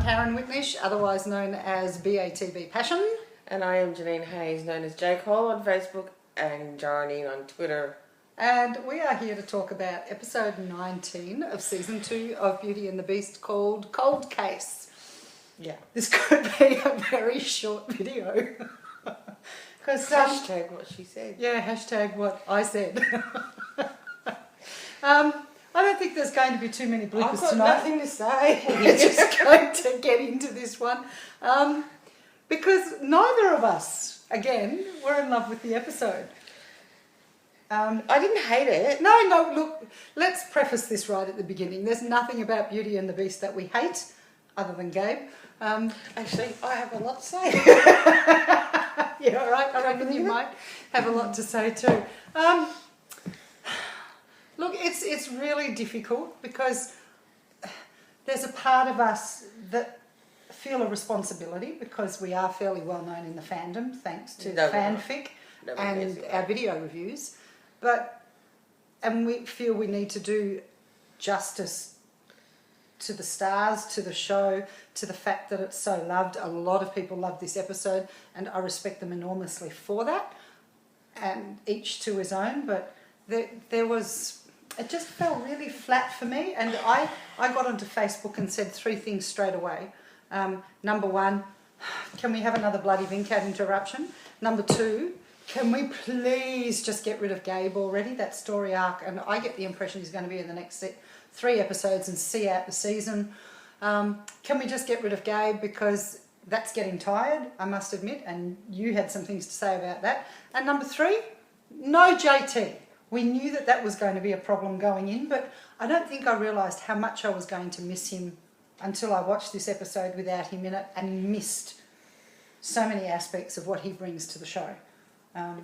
Karin Whitnish, otherwise known as BATB Passion. And I am Janeen Hayes, known as J. Cole on Facebook and Janeen on Twitter. And we are here to talk about episode 19 of season 2 of Beauty and the Beast, called Cold Case. Yeah. This could be a very short video. Hashtag what she said. Yeah, hashtag what I said. I don't think there's going to be too many bloopers I've got tonight. nothing to say. We're just going to get into this one. Because neither of us, again, were in love with the episode. I didn't hate it. No, look, let's preface this right at the beginning. There's nothing about Beauty and the Beast that we hate, other than Gabe. Actually, I have a lot to say. Yeah, all right. I reckon you might have a lot to say too. Look, it's really difficult because there's a part of us that feel a responsibility because we are fairly well known in the fandom thanks to fanfic and our video reviews. And we feel we need to do justice to the stars, to the show, to the fact that it's so loved. A lot of people love this episode and I respect them enormously for that, and each to his own, but there was... It just fell really flat for me, and I got onto Facebook and said 3 things straight away. Number 1, can we have another bloody Vincat interruption? Number 2, can we please just get rid of Gabe already, that story arc? And I get the impression he's going to be in the next 3 episodes and see out the season. Can we just get rid of Gabe, because that's getting tired, I must admit, and you had some things to say about that. And number 3, no JT. We knew that was going to be a problem going in, but I don't think I realised how much I was going to miss him until I watched this episode without him in it and missed so many aspects of what he brings to the show.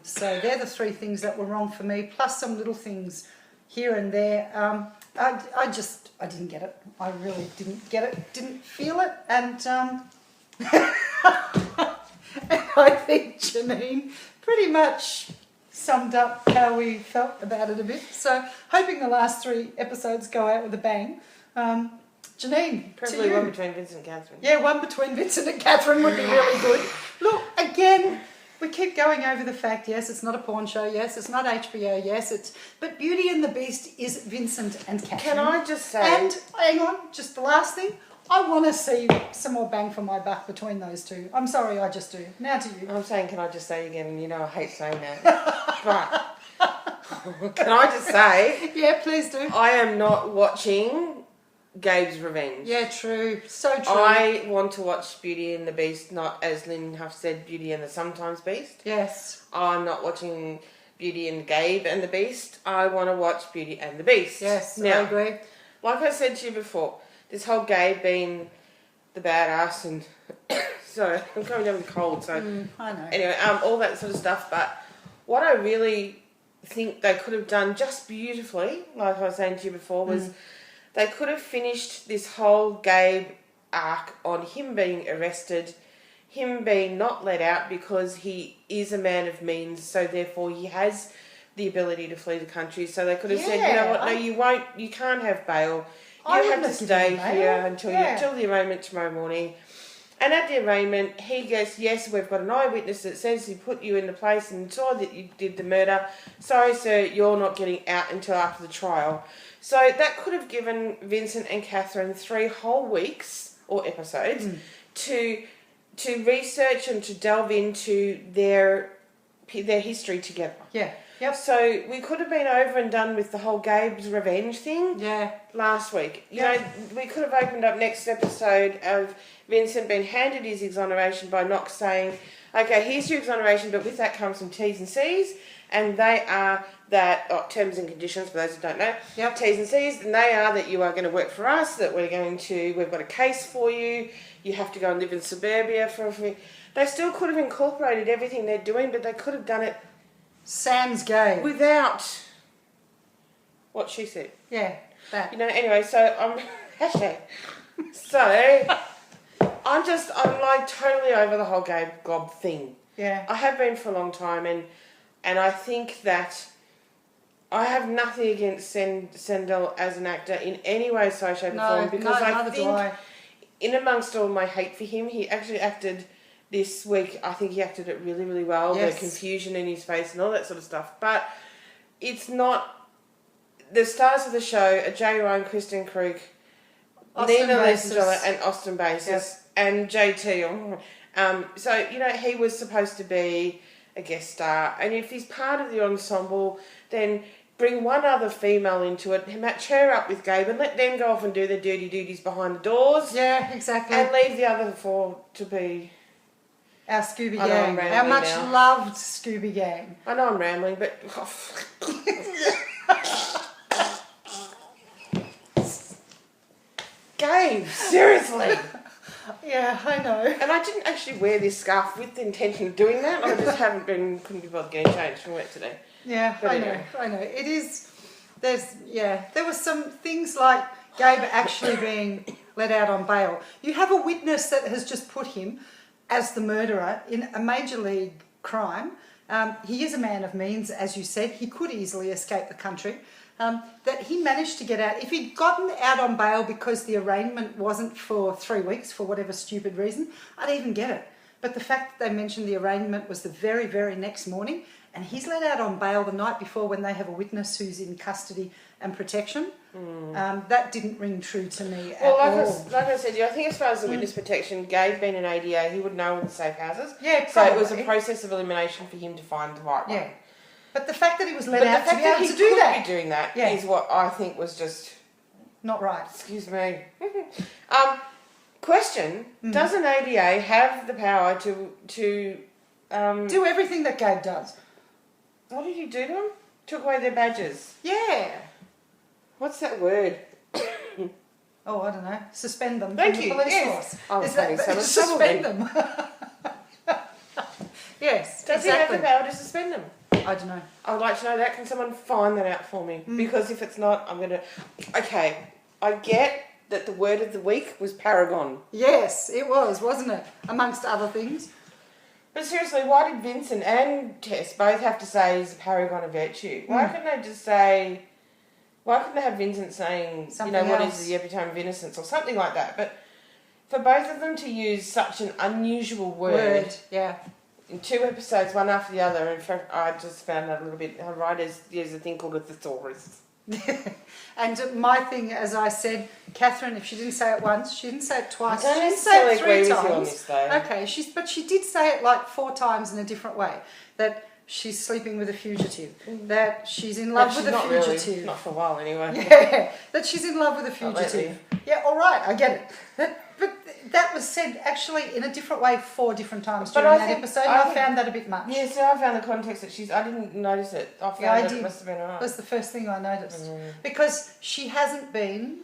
So they're the 3 things that were wrong for me, plus some little things here and there. I didn't get it. I really didn't get it, didn't feel it, and I think Janeen pretty much summed up how we felt about it a bit. So, hoping the last 3 episodes go out with a bang. Janeen, Probably one between Vincent and Catherine. Yeah, one between Vincent and Catherine would be really good. Look, again, we keep going over the fact, yes, it's not a porn show, yes, it's not HBO, yes, but Beauty and the Beast is Vincent and Catherine. Can I just say... And, hang on, just the last thing, I want to see some more bang for my buck between those 2. I'm sorry, I just do. Now to you. I'm saying, can I just say again, you know I hate saying that, but can I just say... Yeah, please do. I am not watching Gabe's Revenge. Yeah, true. So true. I want to watch Beauty and the Beast, not, as Lynn Huff said, Beauty and the Sometimes Beast. Yes. I'm not watching Beauty and Gabe and the Beast. I want to watch Beauty and the Beast. Yes, now, I agree. Like I said to you before, this whole Gabe being the badass and... sorry, I'm coming down with a cold, so... I know. Anyway, all that sort of stuff, but what I really think they could have done just beautifully, like I was saying to you before, was they could have finished this whole Gabe arc on him being arrested, him being not let out because he is a man of means, so therefore he has the ability to flee the country. So they could have said, you know what, no, you can't have bail. You have to stay here until the arraignment tomorrow morning. And at the arraignment, he goes, yes, we've got an eyewitness that says he put you in the place and saw that you did the murder. Sorry, sir, you're not getting out until after the trial. So that could have given Vincent and Catherine 3 whole weeks or episodes to research and to delve into their history together. Yeah. Yep. So we could have been over and done with the whole Gabe's Revenge thing last week. You know, we could have opened up next episode of Vincent being handed his exoneration by Knox saying, okay, here's your exoneration, but with that comes some T's and C's, and they are that, terms and conditions for those who don't know, T's and C's, and they are that you are going to work for us, that we've got a case for you, you have to go and live in suburbia for a few. They still could have incorporated everything they're doing, but they could have done it sans Gabe. Without what she said. Yeah, that. You know, anyway, so hashtag. So I'm like totally over the whole Gabe Gob thing. Yeah. I have been for a long time, and I think that I have nothing against Sendell as an actor in any way, shape, or form, because I think in amongst all my hate for him, he actually acted this week. I think he acted it really, really well. Yes. The confusion in his face and all that sort of stuff. But it's not... The stars of the show are Jay Ryan, Kristen Krug, Nina Lesandrella and Austin Basis and JT. So, you know, he was supposed to be a guest star. And if he's part of the ensemble, then bring one other female into it, match her up with Gabe and let them go off and do their dirty duties behind the doors. Yeah, exactly. And leave the other four to be... Our Scooby Gang. Our much loved Scooby Gang. I know I'm rambling, but... Gabe, seriously. Yeah, I know. And I didn't actually wear this scarf with the intention of doing that. I just couldn't be bothered getting changed from work today. Yeah, But I anyway. know. It is, there were some things like Gabe actually being let out on bail. You have a witness that has just put him as the murderer in a major league crime. He is a man of means, as you said. He could easily escape the country. That he managed to get out. If he'd gotten out on bail because the arraignment wasn't for 3 weeks, for whatever stupid reason, I'd even get it. But the fact that they mentioned the arraignment was the very, very next morning, and he's let out on bail the night before when they have a witness who's in custody and protection, that didn't ring true to me at all. Like I said, I think as far as the witness protection, Gabe being an ADA, he would know all the safe houses. Yeah, so probably. it was a process of elimination for him to find the right one. Yeah. But the fact that he was let out to be able to do could that. be doing that is what I think was just... Not right. Excuse me. Question, does an ADA have the power to do everything that Gabe does? What did he do to them? Took away their badges. Yeah. What's that word? Oh, I don't know. Suspend them. Thank from you. The police Yes. force. I was Is that having so much suspend trouble them? Yes, Does he have the power to suspend them? I don't know. I would like to know that. Can someone find that out for me? Because if it's not, I'm going to... Okay, I get that the word of the week was paragon. Yes, it was, wasn't it? Amongst other things. But seriously, why did Vincent and Tess both have to say he's a paragon of virtue? Why couldn't they just say... Why couldn't they have Vincent saying, something what else. is the epitome of innocence or something like that? But for both of them to use such an unusual word yeah. in 2 episodes, one after the other, in fact, I just found that a little bit... There's a thing called a thesaurus. And my thing, as I said, Catherine, if she didn't say it once, she didn't say it twice. I She don't didn't say it necessarily 3 agree with times. you on this, though. Okay, but she did say it like 4 times in a different way. That she's sleeping with a fugitive. That she's in love with a fugitive. Really, not for a while anyway. Yeah, that she's in love with a Not lately. fugitive. Yeah, all right, I get it. But that was said actually in a different way 4 different times But during I that think- episode, I and I think- found that a bit much. Yeah, so I found the context that I didn't notice it. I found I that did. it must have been That alright. was the first thing I noticed. Because she hasn't been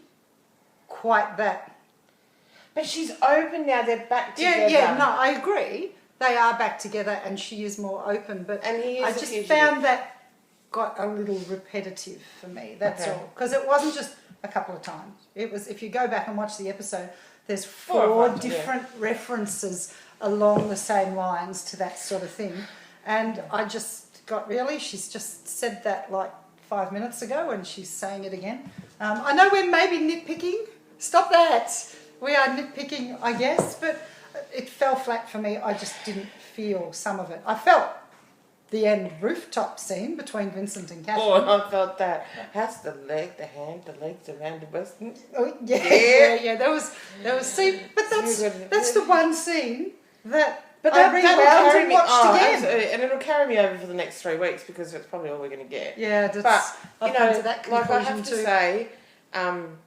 quite that. But she's open now, they're back together. Yeah, no, I agree. They are back together and she is more open, but And he is I a just fugitive. found that got a little repetitive for me, that's Okay. all. Because it wasn't just a couple of times. It was, if you go back and watch the episode, there's 4 or 4 5, different references along the same lines to that sort of thing. And I just got, really, she's just said that like 5 minutes ago and she's saying it again. I know we're maybe nitpicking. Stop that. We are nitpicking, I guess, but it fell flat for me. I just didn't feel some of it. I felt the end rooftop scene between Vincent and Catherine. Oh, I felt that. How's the leg, the hand, the legs around the waist? Oh, yeah. There was. See, but that's the one scene that I rewound and watched again. Absolutely. And it'll carry me over for the next 3 weeks because that's probably all we're going to get. Yeah, I've come to that conclusion like I have to too. say, I'm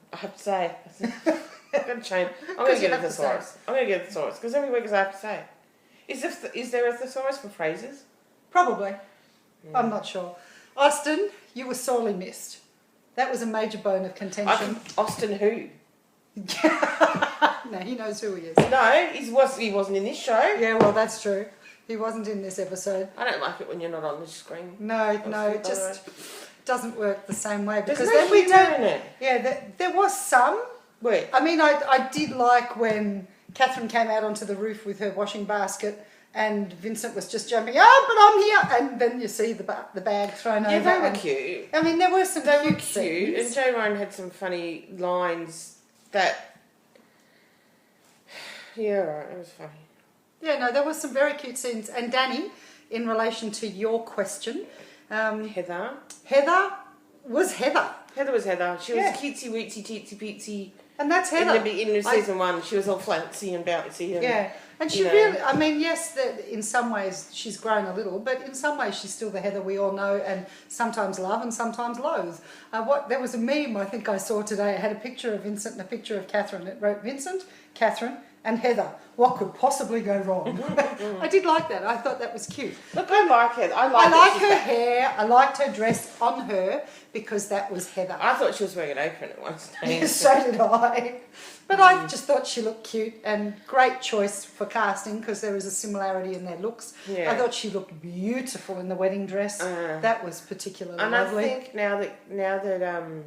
going to change. I'm going to get a thesaurus. I'm going to get a thesaurus because every week I have to say. Is there a thesaurus for phrases? Probably. I'm not sure. Austin, you were sorely missed. That was a major bone of contention. Austin who? No, he knows who he is. No, he wasn't in this show. Yeah, well, that's true. He wasn't in this episode. I don't like it when you're not on the screen. No, it just doesn't work the same way. Because There's then no we humour don't. in it. Yeah, there was some. Wait. I mean, I did like when Catherine came out onto the roof with her washing basket and Vincent was just jumping, but I'm here. And then you see the bag thrown over. Yeah, they were and, cute. I mean, there were some They were cute cute. scenes. And Jay Ryan had some funny lines that Yeah, right. It was funny. Yeah, no, there was some very cute scenes. And Danny, in relation to your question, Heather. Heather was Heather. Heather was Heather. She was cutesy, weetsy, teetsy, peetsy. And that's Heather. In the beginning of season 1, she was all flouncy and bouncy. And, yeah, and she really, I mean, yes, in some ways she's grown a little, but in some ways she's still the Heather we all know and sometimes love and sometimes loathe. There was a meme I think I saw today. It had a picture of Vincent and a picture of Catherine. It wrote Vincent, Catherine and Heather. What could possibly go wrong? I did like that. I thought that was cute. Look, I like her. I like her hair. I liked her dress on her because that was Heather. I thought she was wearing an apron at one stage. So did I. But I just thought she looked cute and great choice for casting because there was a similarity in their looks. Yeah. I thought she looked beautiful in the wedding dress. That was particularly lovely. And I think now that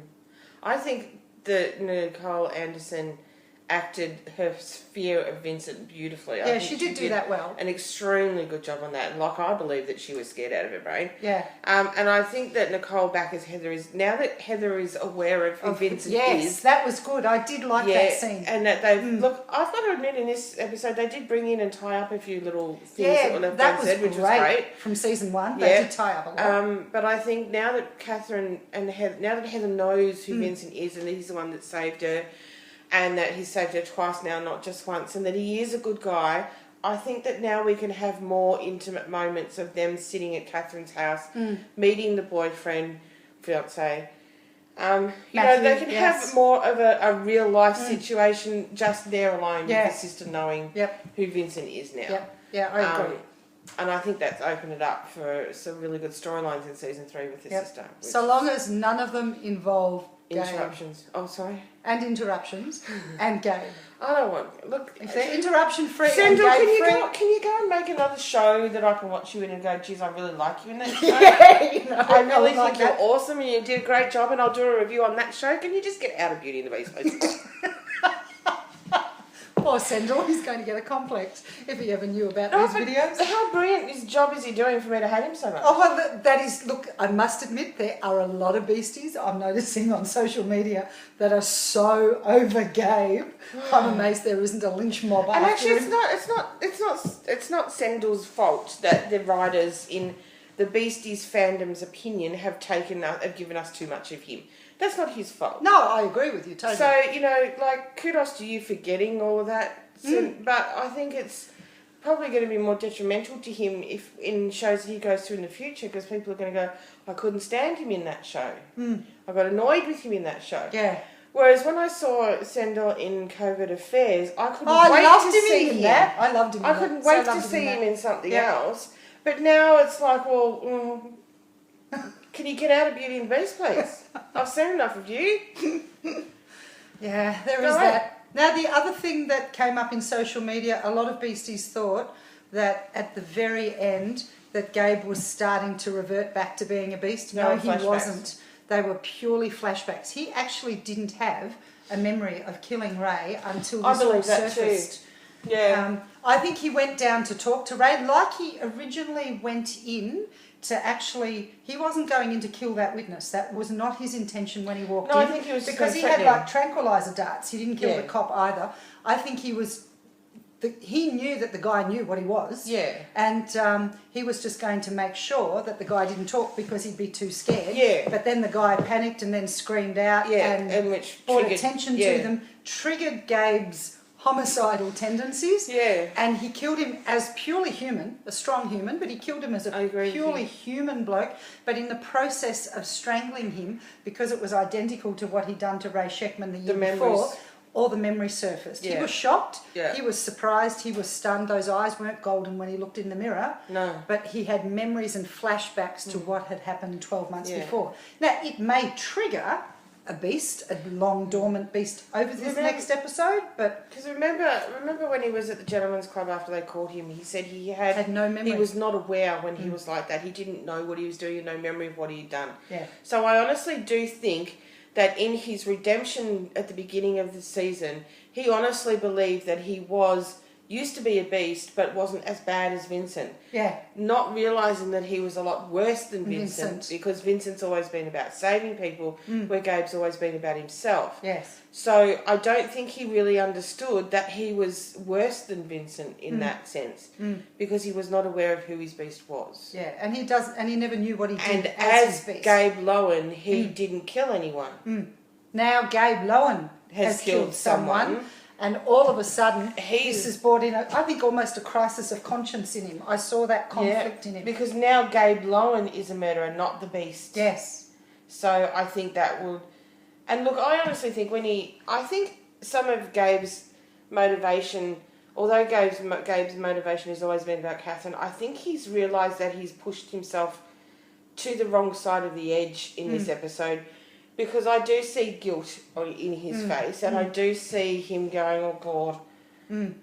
I think that Nicole Anderson acted her fear of Vincent beautifully. Yeah, she did do that well. An extremely good job on that. And I believe that she was scared out of her brain. Yeah. And I think that Nicole back as Heather is, now that Heather is aware of who Vincent is. Yes, that was good. I did like that scene. And that they look, I've got to admit in this episode they did bring in and tie up a few little things that were left unsaid, which was great. From season 1, they did tie up a lot. But I think now that Catherine and now that Heather knows who Vincent is and that he's the one that saved her, and that he's saved her twice now, not just once, and that he is a good guy, I think that now we can have more intimate moments of them sitting at Catherine's house, meeting the boyfriend, fiancé. Matthew, they can have more of a real life situation just there alone with the sister knowing who Vincent is now. Yeah, I agree. And I think that's opened it up for some really good storylines in season 3 with the sister. So long as none of them involve interruptions. Gabe. Oh, sorry. And interruptions. And Gabe. I don't want... Look... If they're interruption free Sandra, and Gabe free... Can you go and make another show that I can watch you in and go, geez, I really like you in that show? I really think you're awesome and you did a great job and I'll do a review on that show. Can you just get out of Beauty and the Beast, please? Poor Sendel, he's going to get a complex if he ever knew about these videos. How brilliant his job is he doing for me to hate him so much? Oh, well, that is... Look, I must admit, there are a lot of beasties I'm noticing on social media that are so over Gabe. I'm amazed there isn't a lynch mob and after actually, him. it's not Sendel's fault that the writers in the Beasties fandom's opinion have given us too much of him. That's not his fault. No, I agree with you totally. So, kudos to you for getting all of that. But I think it's probably going to be more detrimental to him if in shows that he goes to in the future because people are going to go, I couldn't stand him in that show. I got annoyed with him in that show. Yeah. Whereas when I saw Sendel in Covert Affairs, I couldn't wait to see him. I loved him in that. I couldn't wait to see him in something else. But now it's like, well... Can you get out of Beauty and the Beast, please? I've seen enough of you. Yeah, there is that. Now, the other thing that came up in social media, a lot of beasties thought that at the very end that Gabe was starting to revert back to being a beast. No, he wasn't. They were purely flashbacks. He actually didn't have a memory of killing Ray until this all surfaced. Too. Yeah. I think he went down to talk to Ray like he originally went in to actually... He wasn't going in to kill that witness. That was not his intention when he walked in. I think he was... Because he had tranquilizer darts. He didn't kill the cop either. I think he was... He knew that the guy knew what he was. Yeah. And he was just going to make sure that the guy didn't talk because he'd be too scared. Yeah. But then the guy panicked and then screamed out and which brought attention to them, triggered Gabe's homicidal tendencies. Yeah. And he killed him as purely human, a strong human, but he killed him as a purely human bloke. But in the process of strangling him, because it was identical to what he'd done to Ray Sheckman the year before, all the memories surfaced. Yeah. He was shocked. Yeah. He was surprised. He was stunned. Those eyes weren't golden when he looked in the mirror. No. But he had memories and flashbacks to what had happened 12 months before. Now, it may trigger a beast, a long dormant beast over this next episode, but... Because remember when he was at the Gentleman's Club after they caught him, he said he had no memory. He was not aware when he was like that. He didn't know what he was doing, no memory of what he'd done. Yeah. So I honestly do think that in his redemption at the beginning of the season, he honestly believed that he was used to be a beast but wasn't as bad as Vincent. Yeah. Not realising that he was a lot worse than Vincent. Because Vincent's always been about saving people, where Gabe's always been about himself. Yes. So I don't think he really understood that he was worse than Vincent in that sense, because he was not aware of who his beast was. Yeah, and he never knew what he did And as his beast. Gabe Lowen, he didn't kill anyone. Now Gabe Lowen has killed someone. And all of a sudden, this has brought in, I think, almost a crisis of conscience in him. I saw that conflict in him. Because now Gabe Lowen is a murderer, not the beast. Yes. So I think that would... And look, I honestly think I think some of Gabe's motivation, although Gabe's motivation has always been about Catherine, I think he's realised that he's pushed himself to the wrong side of the edge in this episode. Because I do see guilt in his face, and I do see him going, "Oh God,"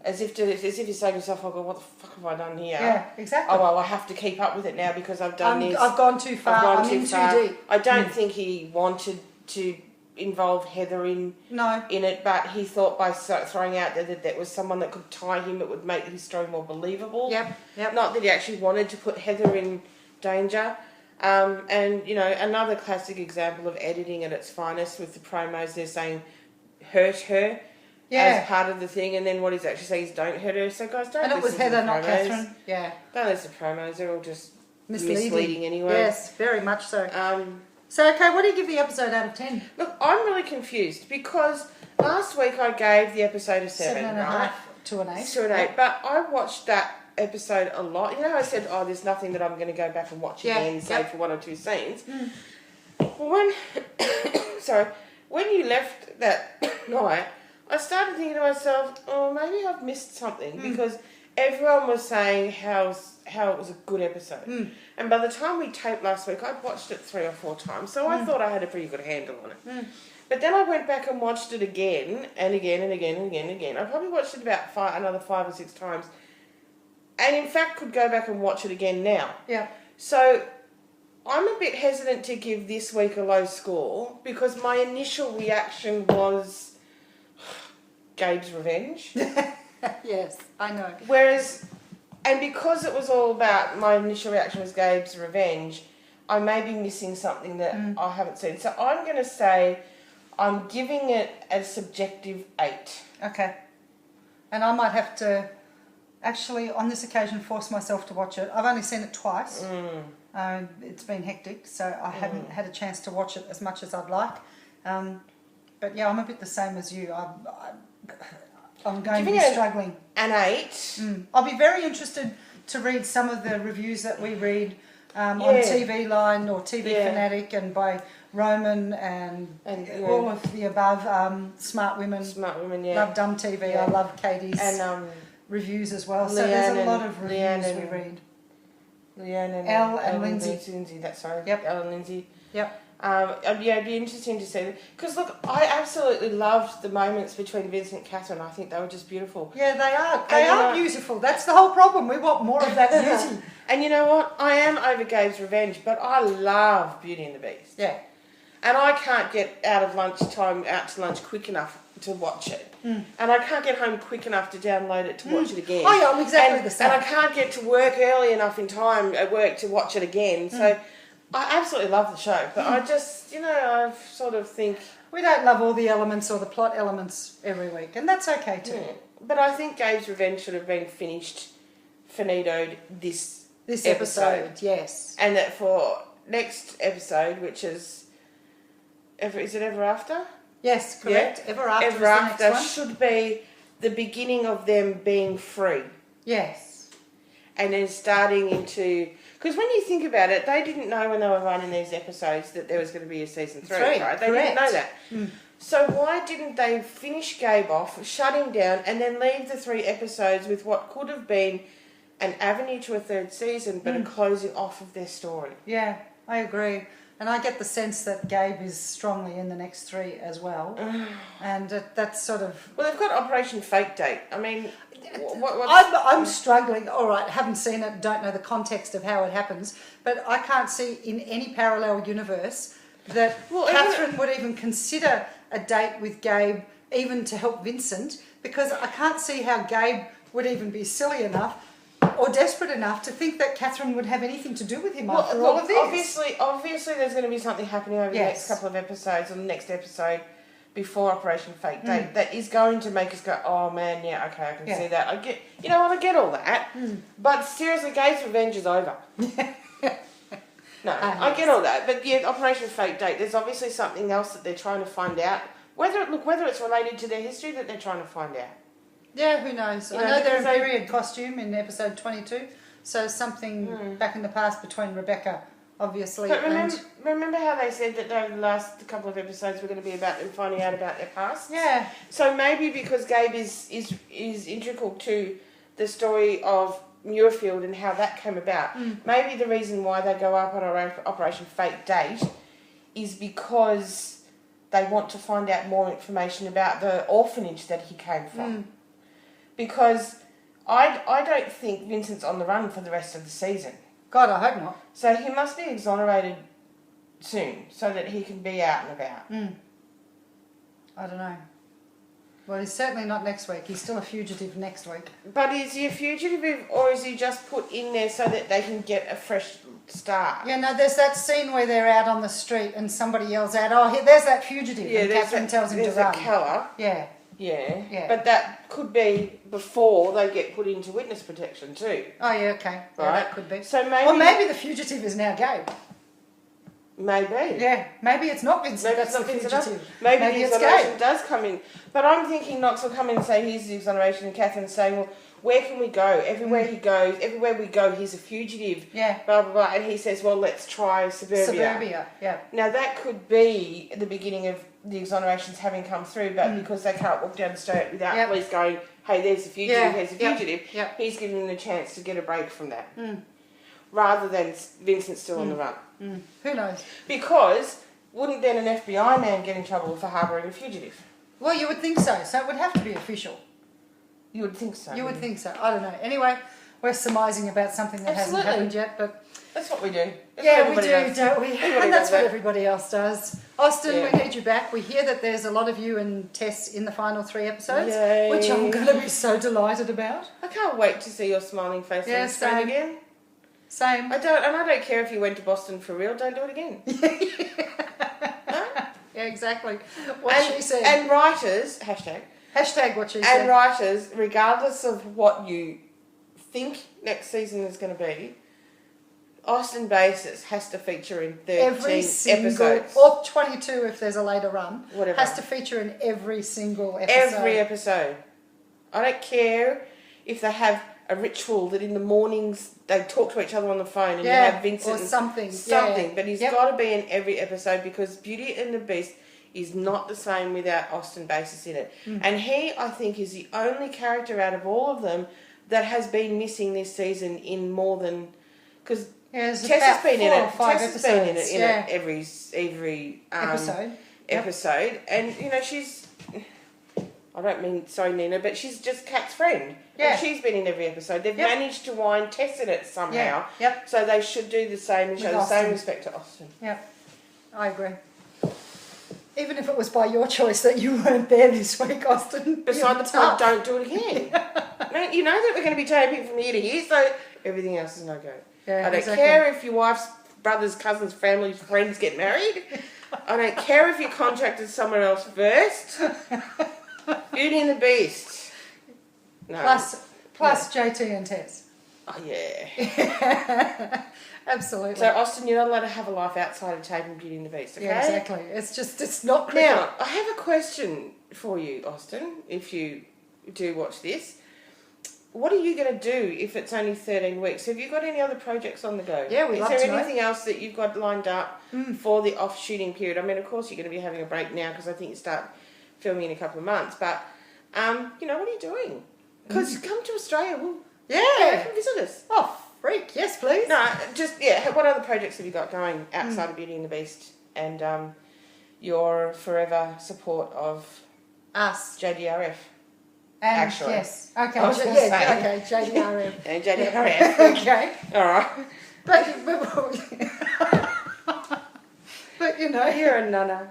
as if he's saying to himself, "Oh God, what the fuck have I done here?" Yeah, exactly. Oh well, I have to keep up with it now because I've done this. I've gone too far. I'm in too deep. I don't think he wanted to involve Heather in it, but he thought by throwing out there that there was someone that could tie him, it would make his story more believable. Yep. Not that he actually wanted to put Heather in danger. And, you know, another classic example of editing at its finest with the promos, they're saying hurt her as part of the thing, and then what he's actually saying is don't hurt her. So, guys, don't listen to the promos. And it was Heather, not Catherine. Yeah. Don't listen to promos. They're all just misleading anyway. Yes, very much so. So, okay, what do you give the episode out of 10? Look, I'm really confused because last week I gave the episode a 7, 7.5 to an 8. To an 8, but I watched that episode a lot. You know, I said, there's nothing that I'm going to go back and watch again, save for one or two scenes. Well, when you left that night, I started thinking to myself, maybe I've missed something, because everyone was saying how it was a good episode. And by the time we taped last week, I'd watched it 3 or 4 times, so I thought I had a pretty good handle on it. But then I went back and watched it again and again and again and again and again. I probably watched it about another 5 or 6 times. And in fact could go back and watch it again now. Yeah. So I'm a bit hesitant to give this week a low score because my initial reaction was Gabe's revenge. Yes, I know. And because it was all about, my initial reaction was Gabe's revenge, I may be missing something that I haven't seen. So I'm going to say I'm giving it a subjective 8. Okay. And I might have to... actually, on this occasion, force myself to watch it. I've only seen it twice. It's been hectic, so I haven't had a chance to watch it as much as I'd like. But yeah, I'm a bit the same as you. I'm going to be struggling. An 8. I'll be very interested to read some of the reviews that we read on TV Line or TV Fanatic and by Roman and all of the above. Smart Women. Love Dumb TV. I love Katie's. And reviews as well. So there's a lot of reviews we read. Leanne and Elle and Lindsay. That's right. Yep. Elle and Lindsay. Yep. It'd be interesting to see. Because look, I absolutely loved the moments between Vincent and Catherine. I think they were just beautiful. Yeah, they are. They are beautiful. That's the whole problem. We want more of that beauty. And you know what? I am over Gabe's revenge, but I love Beauty and the Beast. Yeah. And I can't get out to lunch quick enough to watch it. And I can't get home quick enough to download it to watch it again. Oh yeah, I'm exactly the same. And I can't get to work early enough in time at work to watch it again. So I absolutely love the show. But I just, I sort of think... we don't love all the elements or the plot elements every week. And that's okay too. Yeah. But I think Gabe's Revenge should have been finitoed this episode. Yes. And that for next episode, which is... is it Ever After? Yes, correct. Yeah. Ever After, Ever After should be the beginning of them being free. Yes. And then starting into... because when you think about it, they didn't know when they were running these episodes that there was going to be a season 3, right? They didn't know that. So why didn't they finish Gabe off, shut him down, and then leave the 3 episodes with what could have been an avenue to a 3rd season, but a closing off of their story? Yeah, I agree. And I get the sense that Gabe is strongly in the next 3 as well. And that's sort of... well, they've got Operation Fake Date. I mean, I'm struggling. All right, haven't seen it, don't know the context of how it happens, but I can't see in any parallel universe that Catherine would even consider a date with Gabe, even to help Vincent, because I can't see how Gabe would even be silly enough or desperate enough to think that Catherine would have anything to do with him after all of this. Obviously there's going to be something happening over the next couple of episodes, or the next episode before Operation Fake Date, that is going to make us go, oh man, yeah, okay, I can see that. I get, you know what, I get all that. But seriously, Gabe's revenge is over. No, I get all that. But yeah, Operation Fake Date, there's obviously something else that they're trying to find out. Whether it's related to their history that they're trying to find out. Yeah, who knows? I know they're in period costume in episode 22, so something back in the past between Rebecca, obviously. But remember how they said that over the last couple of episodes were going to be about them finding out about their past? Yeah. So maybe because Gabe is integral to the story of Muirfield and how that came about, maybe the reason why they go up on Operation Fake Date is because they want to find out more information about the orphanage that he came from. Because I don't think Vincent's on the run for the rest of the season. God, I hope not. So he must be exonerated soon so that he can be out and about. I don't know. Well, he's certainly not next week. He's still a fugitive next week. But is he a fugitive or is he just put in there so that they can get a fresh start? Yeah, no, there's that scene where they're out on the street and somebody yells out, oh, here, there's that fugitive. Yeah, and Catherine tells him to run. There's a Keller. Yeah. Yeah. But that could be before they get put into witness protection too. Oh, yeah, okay. Right. Yeah, that could be. So maybe... Or maybe the fugitive is now Gabe. Maybe. Yeah, maybe it's not Vincent that's the fugitive. Maybe the exoneration does come in. But I'm thinking Knox will come in and say, here's the exoneration, and Catherine's saying, well, where can we go? Everywhere he goes, everywhere we go, he's a fugitive. Yeah. Blah, blah, blah. And he says, well, let's try Suburbia. Suburbia, yeah. Now, that could be the beginning of the exonerations having come through, but because they can't walk down the street without police going, hey, there's a fugitive, there's a fugitive, he's giving them a chance to get a break from that. Rather than Vincent still on the run. Who knows? Because wouldn't then an FBI man get in trouble for harbouring a fugitive? Well, you would think so. So it would have to be official. You would think so. You would think so. I don't know. Anyway, we're surmising about something that hasn't happened yet, but... That's what we do. That's we do, don't we? And that's what everybody else does. Austin, we need you back. We hear that there's a lot of you and Tess in the final 3 episodes, which I'm going to be so delighted about. I can't wait to see your smiling face on the screen again. Same. I don't care if you went to Boston for real. Don't do it again. Yeah, exactly. What she said. And writers, hashtag what she said. And writers, regardless of what you think next season is going to be, Austin Basis has to feature in 13 episodes. Or 22 if there's a later run. Whatever. Has to feature in every single episode. Every episode. I don't care if they have a ritual that in the mornings they talk to each other on the phone and you have Vincent or something. But he's got to be in every episode because Beauty and the Beast is not the same without Austin Basis in it. And he, I think, is the only character out of all of them that has been missing this season in more than... Because Tess has been in it. Tess has been in it every episode. And, you know, she's... I don't mean, sorry, Nina, but she's just Kat's friend. Yeah. And she's been in every episode. They've managed to wind Tess in it somehow. Yep. So they should do the same and show the same respect to Austin. Yep. I agree. Even if it was by your choice that you weren't there this week, Austin. Beside the point, don't do it again. You know that we're going to be taping from here to here, so everything else is no go. Yeah, I don't care if your wife's brothers, cousins, family, friends get married. I don't care if you're contracted somewhere else first. Beauty and the Beast. No. Plus JT and Tess. Oh, yeah. Absolutely. So, Austin, you're not allowed to have a life outside of taping Beauty and the Beast, okay? Yeah, exactly. It's not cricket. Now, I have a question for you, Austin, if you do watch this. What are you going to do if it's only 13 weeks? Have you got any other projects on the go? Yeah, we'd love to know. Is there anything else that you've got lined up for the off-shooting period? I mean, of course, you're going to be having a break now because I think you start filming in a couple of months. But, you know, what are you doing? Because come to Australia, come visit us. Oh, freak. Yes, please. No, just, what other projects have you got going outside of Beauty and the Beast and your forever support of us, JDRF? And actually. Yes. Okay. Okay, JDRF. And JDRF. Okay. All right. But you know, you're a nunna.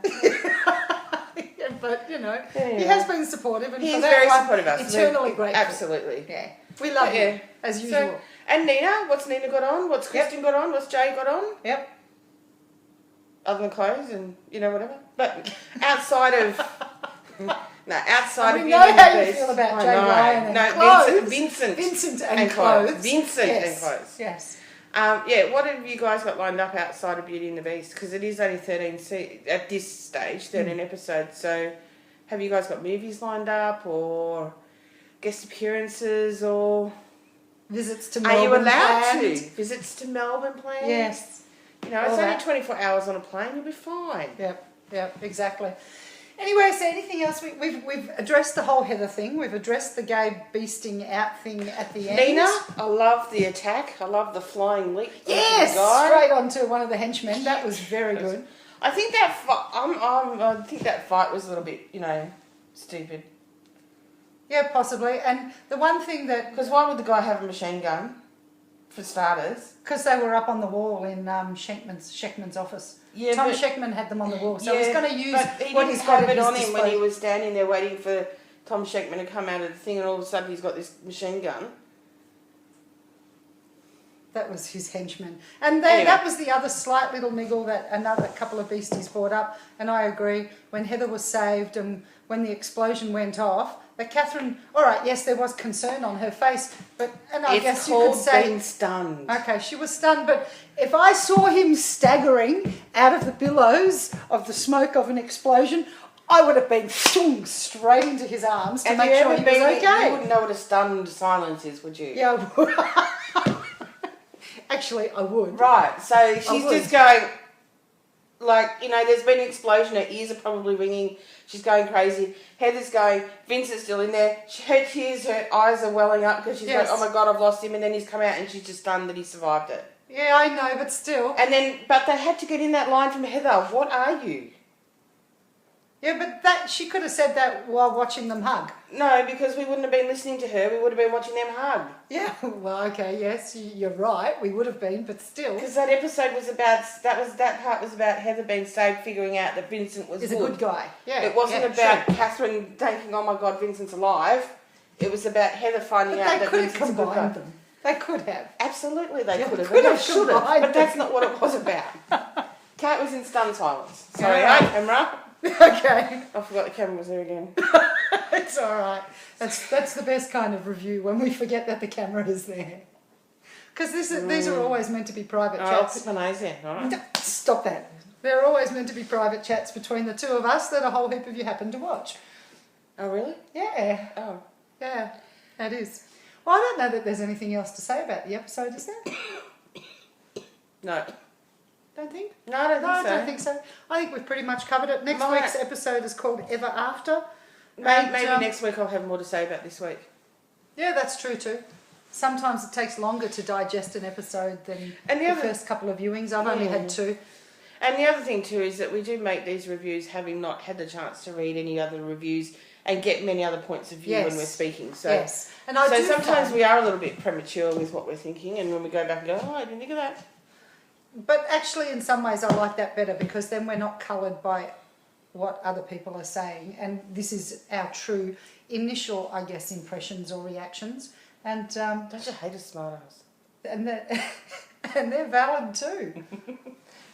but he Yeah. has been supportive, and He for is that very one, supportive of us. eternally grateful. Absolutely. Yeah, we love you as usual. So, and Nina, what's Nina got on? What's Kristen got on? What's Jay got on? Yep. Other than clothes and whatever. But outside of outside of we know how you feel about Jay Ryan and clothes. Vincent and clothes. Vincent yes. and clothes. Yes. What have you guys got lined up outside of Beauty and the Beast? Because it is only 13 at this stage, 13 episodes. So, have you guys got movies lined up or guest appearances or visits to Melbourne? Are you allowed planned? to visits to Melbourne planned? Yes. It's only 24 hours on a plane. You'll be fine. Yep, exactly. Anyway, so anything else? We've addressed the whole Heather thing. We've addressed the Gabe beasting out thing at the end. Nina, I love the attack. I love the flying leap. Yes, straight onto one of the henchmen. That was very good. I think that I think that fight was a little bit, stupid. Yeah, possibly. And the one thing that... Because why would the guy have a machine gun, for starters? Because they were up on the wall in Sheckman's office. Yeah, Tom Sheckman had them on the wall, so he's going to use what he's got got it at on his him when he was standing there waiting for Tom Sheckman to come out of the thing, and all of a sudden he's got this machine gun. That was his henchman. And that was the other slight little niggle that another couple of beasties brought up, and I agree, when Heather was saved and when the explosion went off, that Catherine, all right, yes, there was concern on her face, and I guess you could say... being stunned. Okay, she was stunned, but if I saw him staggering out of the billows of the smoke of an explosion, I would have been straight into his arms to make sure he was okay. You wouldn't know what a stunned silence is, would you? Yeah, I would. Actually, I would. Right, so she's just going... there's been an explosion, her ears are probably ringing, she's going crazy. Heather's going, Vincent's still in there, her tears, her eyes are welling up because she's like, oh my God, I've lost him, and then he's come out and she's just stunned that he survived it. Yeah, I know, but still. But they had to get in that line from Heather, what are you? Yeah, but she could have said that while watching them hug. No, because we wouldn't have been listening to her, we would have been watching them hug. Yeah, well, okay, yes, you're right, we would have been, but still. Because that episode was about, that part was about Heather being saved, figuring out that Vincent was a good guy. Yeah. It wasn't about Catherine thinking, oh my God, Vincent's alive. It was about Heather finding out that Vincent's a good guy. Them. They could have. Absolutely they could have. They should have, but that's not what it was about. Kat was in stunned silence. Sorry, camera. Okay. I forgot the camera was there again. It's all right. That's the best kind of review, when we forget that the camera is there. Because these are always meant to be private chats. I'll put my nose in, all right? Stop that. They're always meant to be private chats between the two of us that a whole heap of you happen to watch. Oh, really? Yeah. Oh. Yeah, that is. Well, I don't know that there's anything else to say about the episode, is there? No. Don't think? No, I don't think so. I think we've pretty much covered it. Next week's episode is called Ever After. Maybe next week I'll have more to say about this week. Yeah, that's true too. Sometimes it takes longer to digest an episode than the first couple of viewings. I've only had 2. And the other thing too is that we do make these reviews having not had the chance to read any other reviews and get many other points of view when we're speaking. So, and sometimes we are a little bit premature with what we're thinking, and when we go back and go, oh, I didn't think of that. But actually, in some ways, I like that better, because then we're not coloured by what other people are saying, and this is our true initial, I guess, impressions or reactions. And don't you hate a smartass? And they're valid too.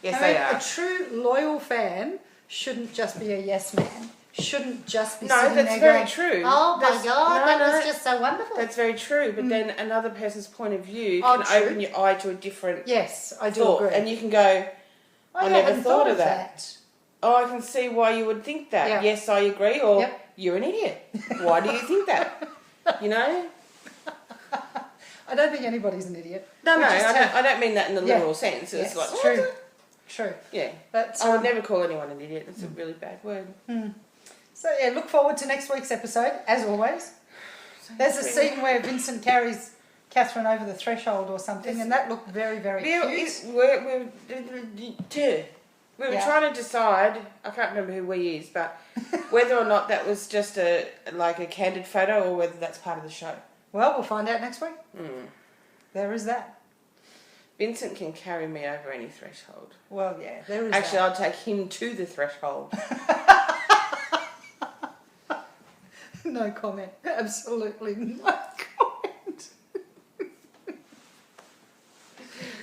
Yes, they are. A true loyal fan shouldn't just be a yes man. Shouldn't just be sitting there going, very true. Oh my God, that was just so wonderful. That's very true, but then another person's point of view can open your eye to a different Yes, I do agree. And you can go, I never thought of that. Oh, I can see why you would think that. Yep. Yes, I agree, or you're an idiot. Why do you think that? You know? I don't think anybody's an idiot. No, I don't mean that in the literal sense. It's like, true. Yeah. I would never call anyone an idiot. It's a really bad word. So, look forward to next week's episode, as always. There's a scene where Vincent carries Catherine over the threshold or something, and that looked very, very cute. We were trying to decide, I can't remember who we is, but whether or not that was just a candid photo or whether that's part of the show. Well, we'll find out next week. There is that. Vincent can carry me over any threshold. Well, yeah, there is Actually, I'll take him to the threshold. No comment. Absolutely no comment.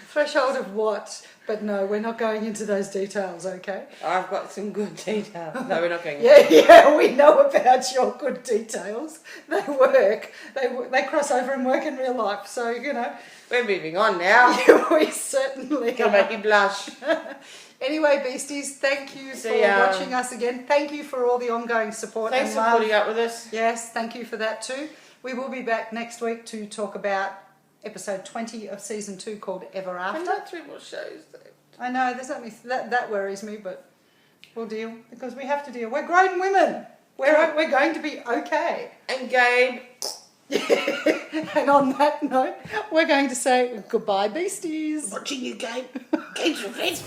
Threshold of what? But no, we're not going into those details, okay? I've got some good details. No, we're not going. Yeah, we know about your good details. They work. They cross over and work in real life. So, you know. We're moving on now. We certainly Gonna make you blush. Anyway, Beasties, thank you for watching us again. Thank you for all the ongoing support Thanks and for love. putting up with us. Yes, thank you for that too. We will be back next week to talk about episode 20 of season 2 called Ever After. I've got 3 more shows though. I know, there's only that worries me, but we'll deal because we have to deal. We're grown women. We're going to be okay. And Gabe. And on that note, we're going to say goodbye, Beasties. Watching you, Gabe. Gabe's revenge.